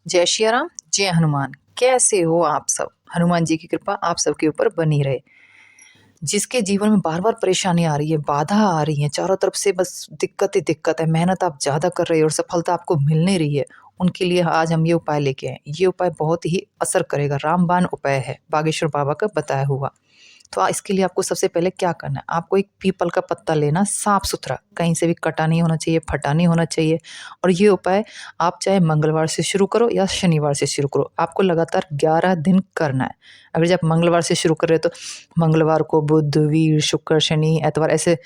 जय श्री राम, जय हनुमान। कैसे हो आप सब? हनुमान जी की कृपा आप सबके ऊपर बनी रहे। जिसके जीवन में बार बार परेशानी आ रही है, बाधा आ रही है, चारों तरफ से बस दिक्कत ही दिक्कत है, मेहनत आप ज्यादा कर रहे हो और सफलता आपको मिल नहीं रही है, उनके लिए आज हम ये उपाय लेके आए। ये उपाय बहुत ही असर करेगा, रामबाण उपाय है, बागेश्वर बाबा का बताया हुआ। तो इसके लिए आपको सबसे पहले क्या करना है, आपको एक पीपल का पत्ता लेना, साफ सुथरा, कहीं से भी कटा नहीं होना चाहिए, फटा नहीं होना चाहिए। और ये उपाय आप चाहे मंगलवार से शुरू करो या शनिवार से शुरू करो, आपको लगातार 11 दिन करना है। अगर जब मंगलवार से शुरू कर रहे हो तो मंगलवार को बुध, वीर, शुक्र, शनि, एतवार, ऐसे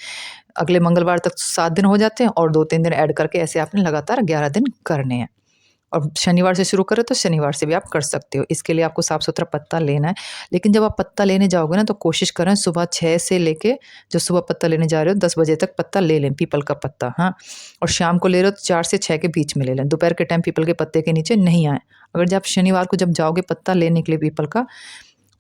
अगले मंगलवार तक 7 दिन हो जाते हैं और 2-3 दिन ऐड करके ऐसे आपने लगातार 11 दिन करने हैं। और शनिवार से शुरू करें तो शनिवार से भी आप कर सकते हो। इसके लिए आपको साफ सुथरा पत्ता लेना है। लेकिन जब आप पत्ता लेने जाओगे ना तो कोशिश करें सुबह 6 से लेके, जो सुबह पत्ता लेने जा रहे हो 10 बजे तक पत्ता ले लें, पीपल का पत्ता। हाँ, और शाम को ले रहे हो तो 4 से 6 के बीच में ले लें, दोपहर के टाइम पीपल के पत्ते के नीचे नहीं आए। अगर जब शनिवार को जब जाओगे पत्ता लेने के लिए पीपल का,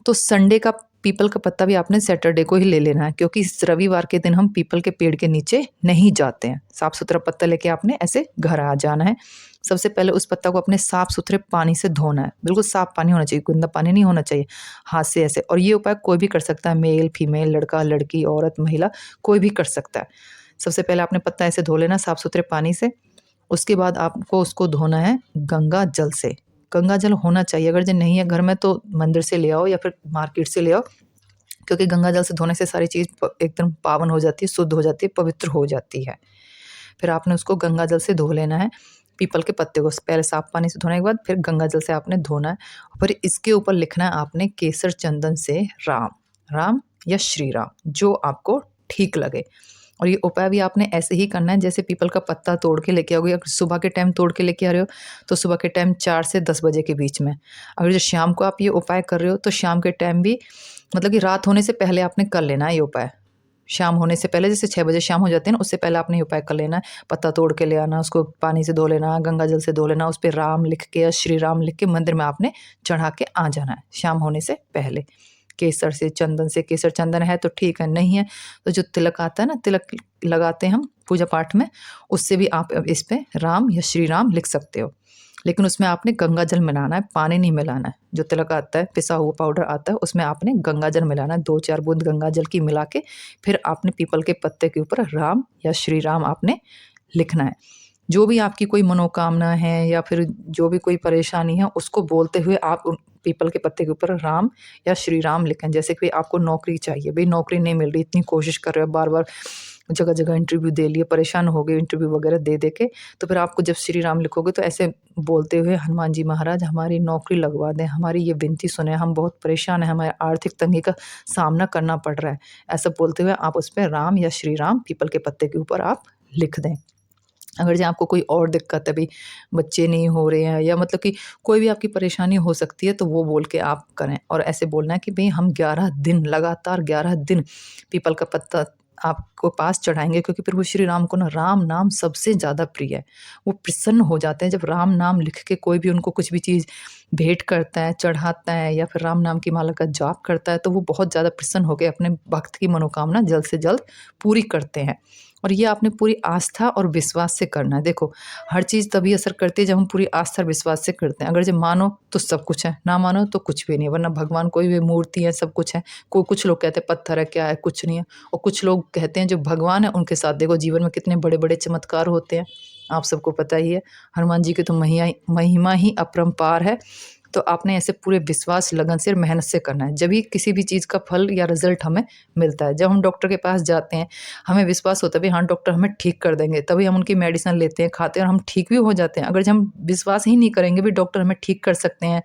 तो संडे का पीपल का पत्ता भी आपने सैटरडे को ही ले लेना है, क्योंकि इस रविवार के दिन हम पीपल के पेड़ के नीचे नहीं जाते हैं। साफ सुथरा पत्ता लेके आपने ऐसे घर आ जाना है। सबसे पहले उस पत्ता को अपने साफ सुथरे पानी से धोना है, बिल्कुल साफ पानी होना चाहिए, गंदा पानी नहीं होना चाहिए, हाथ से ऐसे। और ये उपाय कोई भी कर सकता है, मेल फीमेल, लड़का लड़की, औरत महिला, कोई भी कर सकता है। सबसे पहले आपने पत्ता ऐसे धो लेना साफ सुथरे पानी से। उसके बाद आपको उसको धोना है गंगा जल से। गंगा जल होना चाहिए, अगर जो नहीं है घर में तो मंदिर से ले आओ या फिर मार्केट से ले आओ, क्योंकि गंगा जल से धोने से सारी चीज़ एकदम पावन हो जाती है, शुद्ध हो जाती है, पवित्र हो जाती है। फिर आपने उसको गंगा जल से धो लेना है, पीपल के पत्ते को पहले साफ पानी से धोने के बाद फिर गंगा जल से आपने धोना है। फिर इसके ऊपर लिखना है आपने केसर चंदन से राम, राम या श्री राम, जो आपको ठीक लगे। और ये उपाय भी आपने ऐसे ही करना है जैसे पीपल का पत्ता तोड़ के लेके आओगे। अगर सुबह के टाइम तोड़ के लेके आ रहे हो तो सुबह के टाइम 4 से 10 बजे के बीच में। अगर जो शाम को आप ये उपाय कर रहे हो तो शाम के टाइम भी, मतलब कि रात होने से पहले आपने कर लेना है ये उपाय। शाम होने से पहले, जैसे 6 बजे शाम हो जाती है ना, उससे पहले आपने ये उपाय कर लेना है। पत्ता तोड़ के ले आना, उसको पानी से धो लेना, गंगा जल से धो लेना, उस पर राम लिख के या श्री राम लिख के मंदिर में आपने चढ़ा के आ जाना है शाम होने से पहले। केसर से, चंदन से, केसर चंदन है तो ठीक है, नहीं है तो जो तिलक आता है ना, तिलक लगाते हैं हम पूजा पाठ में, उससे भी आप इस पे राम या श्री राम लिख सकते हो। लेकिन उसमें आपने गंगा जल मिलाना है, पानी नहीं मिलाना है। जो तिलक आता है, पिसा हुआ पाउडर आता है, उसमें आपने गंगा जल मिलाना है, 2-4 बूंद गंगा जल की मिला के फिर आपने पीपल के पत्ते के ऊपर राम या श्री राम आपने लिखना है। जो भी आपकी कोई मनोकामना है या फिर जो भी कोई परेशानी है, उसको बोलते हुए आप उन पीपल के पत्ते के ऊपर राम या श्री राम लिखें। जैसे कि आपको नौकरी चाहिए, भाई नौकरी नहीं मिल रही, इतनी कोशिश कर रहे हो, बार बार जगह जगह इंटरव्यू दे लिए, परेशान हो गए इंटरव्यू वगैरह दे दे के, तो फिर आपको जब श्री राम लिखोगे तो ऐसे बोलते हुए, हनुमान जी महाराज हमारी नौकरी लगवा दें, हमारी ये विनती सुने, हम बहुत परेशान हैं, हमारे आर्थिक तंगी का सामना करना पड़ रहा है, ऐसा बोलते हुए आप उस पर राम या श्री राम पीपल के पत्ते के ऊपर आप लिख दें। अगर जो आपको कोई और दिक्कत है, भाई बच्चे नहीं हो रहे हैं या मतलब कि कोई भी आपकी परेशानी हो सकती है, तो वो बोल के आप करें। और ऐसे बोलना है कि भाई हम 11 दिन लगातार 11 दिन पीपल का पत्ता आपको पास चढ़ाएंगे, क्योंकि फिर वो श्री राम को ना राम नाम सबसे ज़्यादा प्रिय है। वो प्रसन्न हो जाते हैं जब राम नाम लिख के कोई भी उनको कुछ भी चीज़ भेंट करता है, चढ़ाता है या फिर राम नाम की माला का जाप करता है, तो वो बहुत ज़्यादा प्रसन्न होकर अपने भक्त की मनोकामना जल्द से जल्द पूरी करते हैं। और ये आपने पूरी आस्था और विश्वास से करना है। देखो, हर चीज़ तभी असर करती है जब हम पूरी आस्था और विश्वास से करते हैं। अगर जब मानो तो सब कुछ है, ना मानो तो कुछ भी नहीं है। वरना भगवान कोई भी मूर्ति है, सब कुछ है। कुछ लोग कहते हैं पत्थर है, क्या है, कुछ नहीं है। और कुछ लोग कहते हैं जो भगवान है उनके साथ देखो जीवन में कितने बड़े बड़े चमत्कार होते हैं, आप सबको पता ही है। हनुमान जी की तो महिमा ही अपरंपार है। तो आपने ऐसे पूरे विश्वास, लगन से और मेहनत से करना है, जब भी किसी भी चीज़ का फल या रिजल्ट हमें मिलता है। जब हम डॉक्टर के पास जाते हैं, हमें विश्वास होता है भी हाँ डॉक्टर हमें ठीक कर देंगे, तभी हम उनकी मेडिसिन लेते हैं, खाते हैं और हम ठीक भी हो जाते हैं। अगर जब हम विश्वास ही नहीं करेंगे भी डॉक्टर हमें ठीक कर सकते हैं,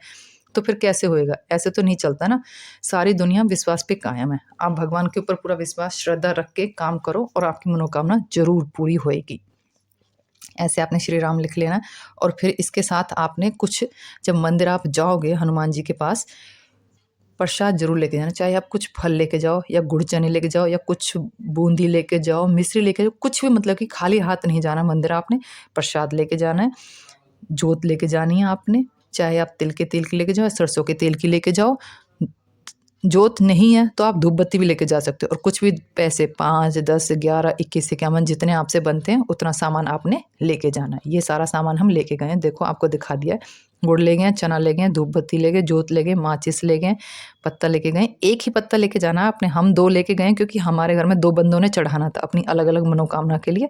तो फिर कैसे होएगा? ऐसे तो नहीं चलता ना। सारी दुनिया विश्वास पे कायम है। आप भगवान के ऊपर पूरा विश्वास, श्रद्धा रख के काम करो और आपकी मनोकामना जरूर पूरी होएगी। ऐसे आपने श्री राम लिख लेना। और फिर इसके साथ आपने कुछ, जब मंदिर आप जाओगे हनुमान जी के पास, प्रसाद जरूर लेके जाना। चाहे आप कुछ फल लेके जाओ या गुड़ चने लेके जाओ या कुछ बूंदी लेके जाओ, मिश्री लेके जाओ, कुछ भी, मतलब कि खाली हाथ नहीं जाना मंदिर आपने। प्रसाद लेके जाना है, जोत लेके जानी है आपने, चाहे आप तिल के तेल की लेके जाओ, सरसों के तेल की लेके जाओ, जोत नहीं है तो आप धूप बत्ती भी लेके जा सकते हो, और कुछ भी पैसे 5, 10, 11, 21, 51 जितने आपसे बनते हैं उतना सामान आपने लेके जाना है। ये सारा सामान हम लेके गए हैं, देखो आपको दिखा दिया है। गुड़ ले गए, चना ले गए, धूप बत्ती ले गए, जोत ले गए, माचिस ले गए, पत्ता लेके गए। एक ही पत्ता लेके जाना है आपने, हम 2 लेके गए क्योंकि हमारे घर में 2 बंदों ने चढ़ाना था अपनी अलग अलग मनोकामना के लिए।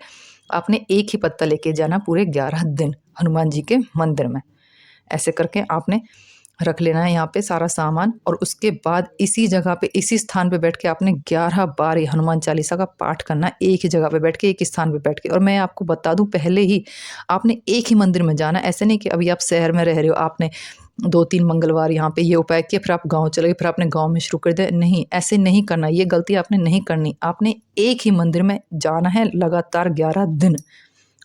आपने एक ही पत्ता लेके जाना पूरे 11 दिन हनुमान जी के मंदिर में। ऐसे करके आपने रख लेना है यहाँ पे सारा सामान, और उसके बाद इसी जगह पे इसी स्थान पे बैठ के आपने 11 बार ये हनुमान चालीसा का पाठ करना, एक ही जगह पे बैठ के, एक ही स्थान पे बैठ के। और मैं आपको बता दूं, पहले ही आपने एक ही मंदिर में जाना। ऐसे नहीं कि अभी आप शहर में रह रहे हो, आपने 2-3 मंगलवार यहाँ पे ये उपाय किया, फिर आप गाँव चले गए, फिर आपने गाँव में शुरू कर दिया। नहीं, ऐसे नहीं करना, ये गलती आपने नहीं करनी। आपने एक ही मंदिर में जाना है लगातार 11 दिन।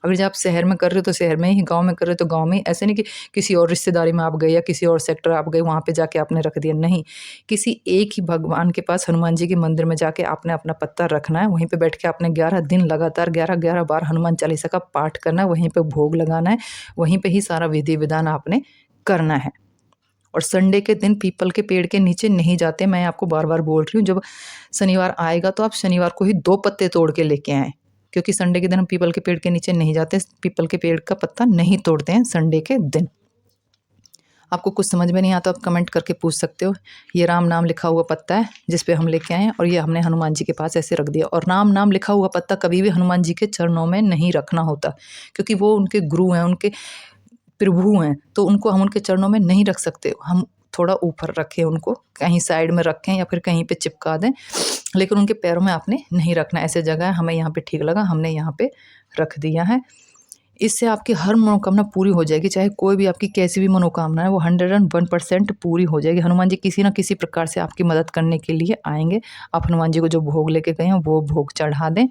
अगर जब आप शहर में कर रहे हो तो शहर में ही, गाँव में कर रहे हो तो गाँव में ही। ऐसे नहीं कि किसी और रिश्तेदारी में आप गए या किसी और सेक्टर आप गए, वहाँ पे जाके आपने रख दिया। नहीं, किसी एक ही भगवान के पास, हनुमान जी के मंदिर में जाके आपने अपना पत्ता रखना है। वहीं पे बैठ के आपने 11 दिन लगातार 11-11 बार हनुमान चालीसा का पाठ करना है। वहीं पे भोग लगाना है, वहीं पे ही सारा विधि विधान आपने करना है। और संडे के दिन पीपल के पेड़ के नीचे नहीं जाते। मैं आपको बार बार बोल रही हूँ, जब शनिवार आएगा तो आप शनिवार को ही 2 पत्ते तोड़ के लेके आएँ, क्योंकि संडे के दिन हम पीपल के पेड़ के नीचे नहीं जाते, पीपल के पेड़ का पत्ता नहीं तोड़ते हैं संडे के दिन। आपको कुछ समझ में नहीं आता, आप कमेंट करके पूछ सकते हो। ये राम नाम लिखा हुआ पत्ता है जिस पे हम लेके आए हैं, और ये हमने हनुमान जी के पास ऐसे रख दिया। और राम नाम लिखा हुआ पत्ता कभी भी हनुमान जी के चरणों में नहीं रखना होता, क्योंकि वो उनके गुरु हैं, उनके प्रभु हैं, तो उनको हम उनके चरणों में नहीं रख सकते। हम थोड़ा ऊपर रखें उनको, कहीं साइड में रखें या फिर कहीं पे चिपका दें, लेकिन उनके पैरों में आपने नहीं रखना। ऐसे जगह है, हमें यहाँ पे ठीक लगा, हमने यहाँ पे रख दिया है। इससे आपकी हर मनोकामना पूरी हो जाएगी, चाहे कोई भी आपकी कैसी भी मनोकामना है, वो 101% पूरी हो जाएगी। हनुमान जी किसी ना किसी प्रकार से आपकी मदद करने के लिए आएंगे। आप हनुमान जी को जो भोग लेके गए हैं वो भोग चढ़ा दें।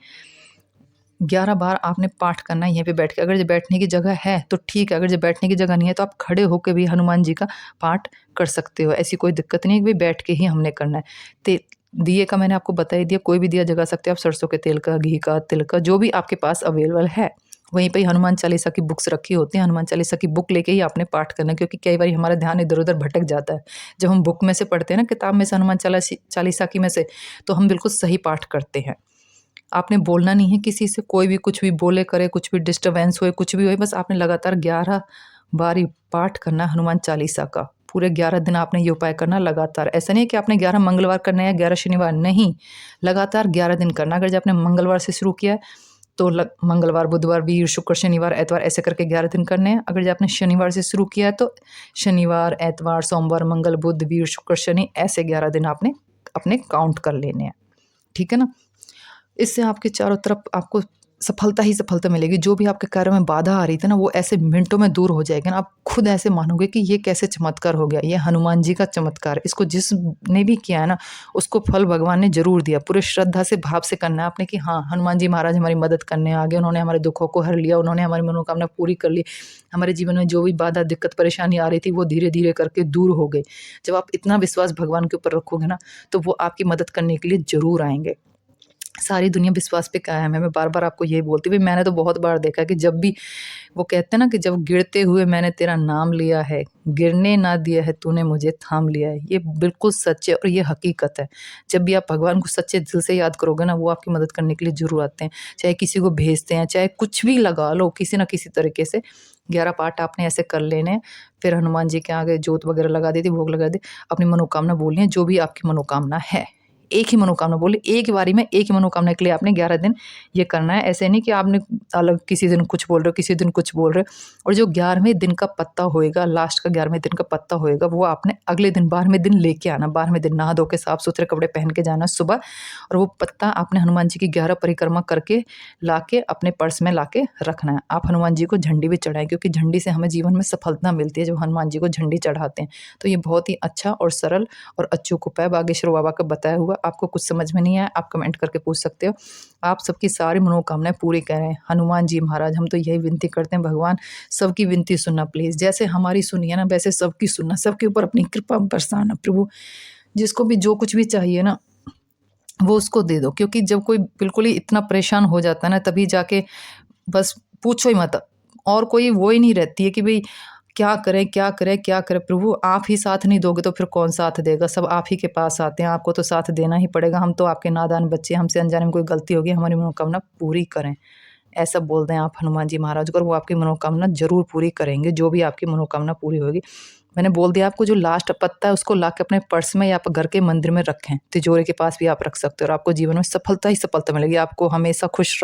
11 बार आपने पाठ करना है यहीं पे बैठ के। अगर जो बैठने की जगह है तो ठीक है, अगर जो बैठने की जगह नहीं है तो आप खड़े होकर भी हनुमान जी का पाठ कर सकते हो। ऐसी कोई दिक्कत नहीं है कि भाई बैठ के ही हमने करना है। दिए का मैंने आपको बता ही दिया, कोई भी दिया जगा सकते हो आप, सरसों के तेल का, घी का, तिल का, जो भी आपके पास अवेलेबल है। वहीं पे ही हनुमान चालीसा की बुक्स रखी होती हैं, हनुमान चालीसा की बुक लेके ही आपने पाठ करना है, क्योंकि कई बार हमारा ध्यान इधर उधर भटक जाता है। जब हम बुक में से पढ़ते हैं ना, किताब में से, हनुमान चालीसा की में से, तो हम बिल्कुल सही पाठ करते हैं। आपने बोलना नहीं है किसी से, कोई भी कुछ भी बोले करे, कुछ भी डिस्टर्बेंस होए, कुछ भी होए, बस आपने लगातार 11 बार ही पाठ करना है हनुमान चालीसा का। पूरे 11 दिन आपने ये उपाय करना लगातार। ऐसा नहीं है कि आपने 11 मंगलवार करना है या 11 शनिवार, नहीं, लगातार 11 दिन करना। अगर जब आपने मंगलवार से शुरू किया है तो मंगलवार, बुधवार, वीर, शुक्र, शनिवार, एतवार, ऐसे करके 11 दिन करने हैं। अगर जब आपने शनिवार से शुरू किया है तो शनिवार, एतवार, सोमवार, मंगल, बुध, वीर, शुक्र, शनि, ऐसे 11 दिन आपने अपने काउंट कर लेने हैं। ठीक है ना। इससे आपके चारों तरफ आपको सफलता ही सफलता मिलेगी। जो भी आपके कार्य में बाधा आ रही थी ना, वो ऐसे मिनटों में दूर हो जाएगी ना। आप खुद ऐसे मानोगे कि ये कैसे चमत्कार हो गया, ये हनुमान जी का चमत्कार। इसको जिसने भी किया है ना, उसको फल भगवान ने जरूर दिया। पूरे श्रद्धा से, भाव से करना है आपने कि हाँ, हनुमान जी महाराज हमारी मदद करने आ गए, उन्होंने हमारे दुखों को हर लिया, उन्होंने हमारी मनोकामना पूरी कर ली। हमारे जीवन में जो भी बाधा, दिक्कत, परेशानी आ रही थी, वो धीरे धीरे करके दूर हो गई। जब आप इतना विश्वास भगवान के ऊपर रखोगे ना, तो वो आपकी मदद करने के लिए जरूर आएंगे। सारी दुनिया विश्वास पे कायम है। मैं बार बार आपको यही बोलती हूँ, मैंने तो बहुत बार देखा कि जब भी वो कहते हैं ना कि जब गिरते हुए मैंने तेरा नाम लिया है, गिरने ना दिया है तूने मुझे थाम लिया है। ये बिल्कुल सच है और ये हकीकत है। जब भी आप भगवान को सच्चे दिल से याद करोगे ना, वो आपकी मदद करने के लिए जरूर आते हैं। चाहे किसी को भेजते हैं, चाहे कुछ भी लगा लो, किसी ना किसी तरीके से 11 पाठ आपने ऐसे कर लेने हैं। फिर हनुमान जी के आगे जोत वगैरह लगा दी थी, भोग लगा दी, अपनी मनोकामना बोलिए, जो भी आपकी मनोकामना है। एक ही मनोकामना बोले, एक ही बारी में एक ही मनोकामना के लिए आपने 11 दिन ये करना है। ऐसे नहीं कि आपने अलग किसी दिन कुछ बोल रहे हो, किसी दिन कुछ बोल रहे हो। और जो 11वें दिन का पत्ता होएगा, लास्ट का 11वें दिन का पत्ता होएगा, वो आपने अगले दिन 12वें दिन लेके आना। 12वें दिन नहा धो के साफ सुथरे कपड़े पहन के जाना सुबह, और वो पत्ता आपने हनुमान जी की 11 परिक्रमा करके ला के अपने पर्स में ला के रखना है। आप हनुमान जी को झंडी भी चढ़ाएं, क्योंकि झंडी से हमें जीवन में सफलता मिलती है जब हनुमान जी को झंडी चढ़ाते हैं। तो ये बहुत ही अच्छा और सरल और अचूक उपाय बागेश्वर बाबा का बताया हुआ। आपको कुछ समझ में नहीं आया, आप कमेंट करके पूछ सकते हो। आप सबकी सारी मनोकामनाएं पूरी करें हनुमान जी महाराज। हम तो यही विनती करते हैं, भगवान सबकी विनती सुनना प्लीज। जैसे हमारी सुनिए ना, वैसे सबकी सुनना, सबके ऊपर अपनी कृपा बरसाना प्रभु। जिसको भी जो कुछ भी चाहिए ना, वो उसको दे दो। क्योंकि जब कोई बिल्कुल ही इतना परेशान हो जाता है ना, तभी जाके बस पूछो ही मत। और कोई वो ही नहीं रहती है कि भाई क्या करें क्या करें क्या करें प्रभु, आप ही साथ नहीं दोगे तो फिर कौन साथ देगा। सब आप ही के पास आते हैं, आपको तो साथ देना ही पड़ेगा। हम तो आपके नादान बच्चे, हमसे अनजाने में कोई गलती होगी, हमारी मनोकामना पूरी करें। ऐसा बोल दें आप हनुमान जी महाराज को, और वो आपकी मनोकामना ज़रूर पूरी करेंगे, जो भी आपकी मनोकामना पूरी होगी। मैंने बोल दिया आपको, जो लास्ट पत्ता है उसको ला के अपने पर्स में या आप घर के मंदिर में रखें, तिजोरी के पास भी आप रख सकते हो, और आपको जीवन में सफलता ही सफलता मिलेगी। आपको हमेशा खुश